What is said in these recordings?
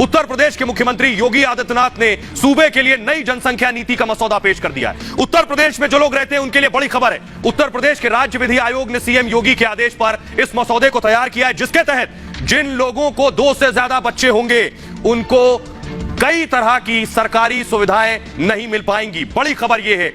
उत्तर प्रदेश के मुख्यमंत्री योगी आदित्यनाथ ने सूबे के लिए नई जनसंख्या नीति का मसौदा पेश कर दिया है। उत्तर प्रदेश में जो लोग रहते हैं उनके लिए बड़ी खबर है। उत्तर प्रदेश के राज्य विधि आयोग ने सीएम योगी के आदेश पर इस मसौदे को तैयार किया है, जिसके तहत जिन लोगों को 2 से ज्यादा बच्चे होंगे उनको कई तरह की सरकारी सुविधाएं नहीं मिल पाएंगी। बड़ी खबर यह है,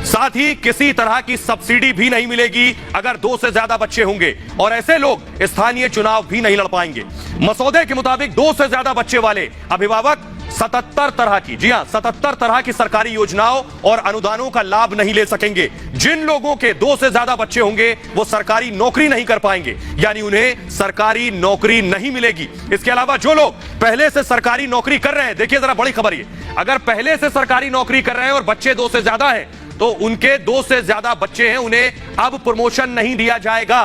साथ ही किसी तरह की सब्सिडी भी नहीं मिलेगी अगर 2 से ज्यादा बच्चे होंगे, और ऐसे लोग स्थानीय चुनाव भी नहीं लड़ पाएंगे। मसौदे के मुताबिक 2 से ज्यादा बच्चे वाले अभिभावक 77 तरह की, जी हां 77 तरह की सरकारी योजनाओं और अनुदानों का लाभ नहीं ले सकेंगे। जिन लोगों के 2 से ज्यादा बच्चे होंगे वो सरकारी नौकरी नहीं कर पाएंगे, यानी उन्हें सरकारी नौकरी नहीं मिलेगी। इसके अलावा जो लोग पहले से सरकारी नौकरी कर रहे हैं, देखिए जरा बड़ी खबर ये, अगर पहले से सरकारी नौकरी कर रहे हैं और बच्चे 2 से ज्यादा हैं तो उनके 2 से ज्यादा बच्चे हैं, उन्हें अब प्रमोशन नहीं दिया जाएगा।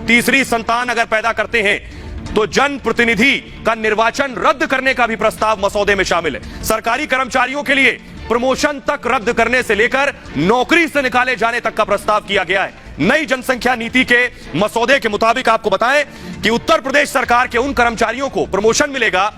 तीसरी संतान अगर पैदा करते हैं तो जनप्रतिनिधि का निर्वाचन रद्द करने का भी प्रस्ताव मसौदे में शामिल है। सरकारी कर्मचारियों के लिए प्रमोशन तक रद्द करने से लेकर नौकरी से निकाले जाने तक का प्रस्ताव किया गया है। नई जनसंख्या नीति के मसौदे के मुताबिक आपको बताएं कि उत्तर प्रदेश सरकार के उन कर्मचारियों को प्रमोशन मिलेगा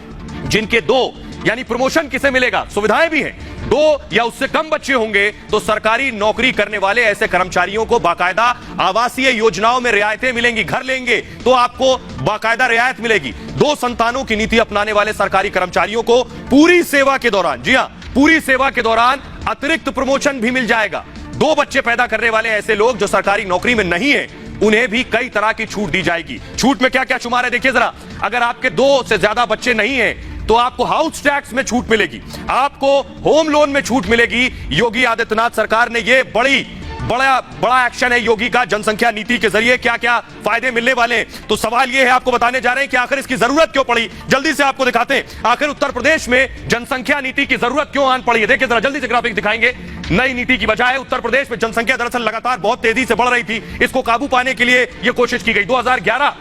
जिनके 2, यानी प्रमोशन किसे मिलेगा, सुविधाएं भी हैं, 2 या उससे कम बच्चे होंगे तो सरकारी नौकरी करने वाले ऐसे कर्मचारियों को बाकायदा आवासीय योजनाओं में रियायतें मिलेंगी। घर लेंगे तो आपको बाकायदा रियायत मिलेगी। 2 संतानों की नीति अपनाने वाले सरकारी कर्मचारियों को पूरी सेवा के दौरान, जी हां पूरी सेवा के दौरान अतिरिक्त प्रमोशन भी मिल जाएगा। 2 बच्चे पैदा करने वाले ऐसे लोग जो सरकारी नौकरी में नहीं है उन्हें भी कई तरह की छूट दी जाएगी। छूट में क्या क्या शुमार है देखिए जरा, अगर आपके 2 से ज्यादा बच्चे नहीं है तो आपको हाउस टैक्स में छूट मिलेगी, आपको होम लोन में छूट मिलेगी। योगी आदित्यनाथ सरकार ने ये बड़ा एक्शन है योगी का जनसंख्या नीति के जरिए, क्या क्या फायदे मिलने वाले हैं। तो सवाल ये है, आपको बताने जा रहे हैं कि आखिर इसकी जरूरत क्यों पड़ी। जल्दी से आपको दिखाते हैं आखिर उत्तर प्रदेश में जनसंख्या नीति की जरूरत क्यों आन पड़ी है। देखिए जरा जल्दी से ग्राफिक दिखाएंगे। नई नीति की बजाय उत्तर प्रदेश में जनसंख्या दरअसल लगातार बहुत तेजी से बढ़ रही थी। इसको काबू पाने के लिए यह कोशिश की गई। 2011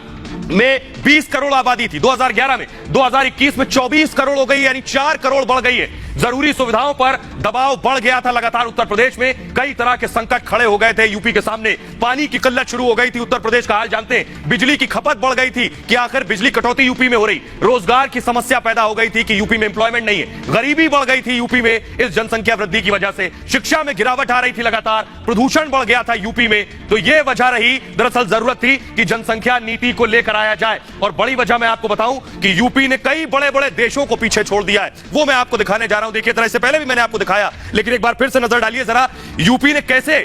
में 20 करोड़ आबादी थी, 2011 में, 2021 में 24 करोड़ हो गई, यानी 4 करोड़ बढ़ गई है। जरूरी सुविधाओं पर दबाव बढ़ गया था लगातार उत्तर प्रदेश में, कई तरह के संकट खड़े हो गए थे यूपी के सामने। पानी की किल्लत शुरू हो गई थी, उत्तर प्रदेश का हाल जानते हैं। बिजली की खपत बढ़ गई थी कि आखिर बिजली कटौती यूपी में हो रही, रोजगार की समस्या पैदा हो गई थी कि यूपी में एम्प्लॉयमेंट नहीं है, गरीबी बढ़ गई थी यूपी में इस जनसंख्या वृद्धि की वजह से, शिक्षा में गिरावट आ रही थी लगातार, प्रदूषण बढ़ गया था यूपी में। तो यह वजह रही, दरअसल जरूरत थी कि जनसंख्या नीति को लेकर आया जाए। और बड़ी वजह मैं आपको बताऊं कि यूपी ने कई बड़े बड़े देशों को पीछे छोड़ दिया है, वो मैं आपको दिखाने जा रहा हूं। देखिए जरा, इससे पहले भी मैंने आपको दिखाया, लेकिन एक बार फिर से नजर डालिए जरा, यूपी ने कैसे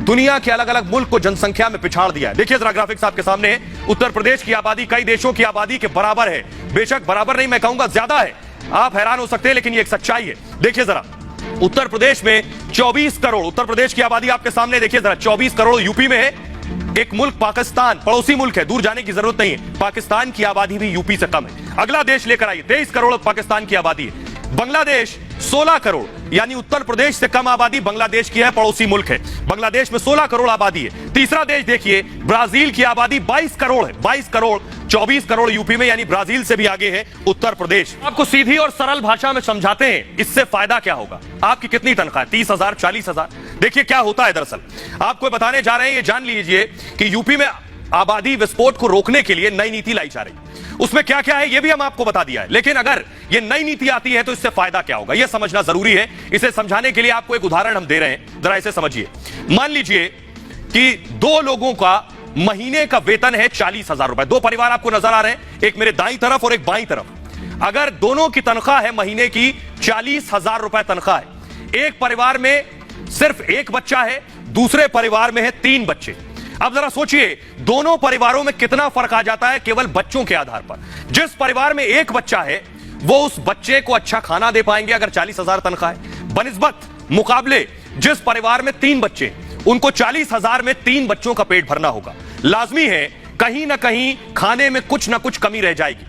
दुनिया के अलग अलग मुल्क को जनसंख्या में पिछाड़ दिया है। देखिए जरा ग्राफिक्स आपके सामने है। उत्तर प्रदेश की आबादी कई देशों की आबादी के बराबर है, बेशक बराबर नहीं, मैं कहूंगा ज्यादा है। आप हैरान हो सकते हैं लेकिन ये एक सच्चाई है। देखिए जरा, उत्तर प्रदेश में 24 करोड़, उत्तर प्रदेश की आबादी आपके सामने देखिए जरा, 24 करोड़ यूपी में है। एक मुल्क पाकिस्तान, पड़ोसी मुल्क है, दूर जाने की जरूरत नहीं है, पाकिस्तान की आबादी भी यूपी से कम है। अगला देश लेकर आइए, 23 करोड़ पाकिस्तान की आबादी है। बांग्लादेश 16 करोड़, यानी उत्तर प्रदेश से कम आबादी बांग्लादेश की है, पड़ोसी मुल्क है। बांग्लादेश में 16 करोड़ आबादी है। तीसरा देश देखिए, ब्राजील की आबादी 22 करोड़ है, 22 करोड़, 24 करोड़ यूपी में, यानी ब्राजील से भी आगे है उत्तर प्रदेश। आपको सीधी और सरल भाषा में समझाते हैं, इससे फायदा क्या होगा। आपकी कितनी तनख्वाह है, 30,000, 40,000। देखिए क्या होता है, दरअसल आपको बताने जा रहे हैं, ये जान लीजिए कि यूपी में आबादी विस्फोट को रोकने के लिए नई नीति लाई जा रही है। उसमें क्या क्या है ये भी हम आपको बता दिया है, लेकिन अगर ये नई नीति आती है तो इससे फायदा क्या होगा यह समझना जरूरी है। इसे समझाने के लिए आपको एक उदाहरण हम दे रहे हैं, जरा इसे समझिए। मान लीजिए कि 2 लोगों का महीने का वेतन है 40,000 रुपए। 2 परिवार आपको नजर आ रहे हैं, एक मेरे दाईं तरफ और एक बाईं तरफ। अगर दोनों की तनख्वाह है महीने की 40,000 रुपए तनख्वाह है, एक परिवार में सिर्फ 1 बच्चा है, दूसरे परिवार में है 3 बच्चे। अब जरा सोचिए दोनों परिवारों में कितना फर्क आ जाता है केवल बच्चों के आधार पर। जिस परिवार में 1 बच्चा है वो उस बच्चे को अच्छा खाना दे पाएंगे अगर 40,000 तनख्वाह है, बनिस्बत मुकाबले जिस परिवार में 3 बच्चे, उनको 40,000 में 3 बच्चों का पेट भरना होगा। लाजमी है कहीं ना कहीं खाने में कुछ ना कुछ कमी रह जाएगी।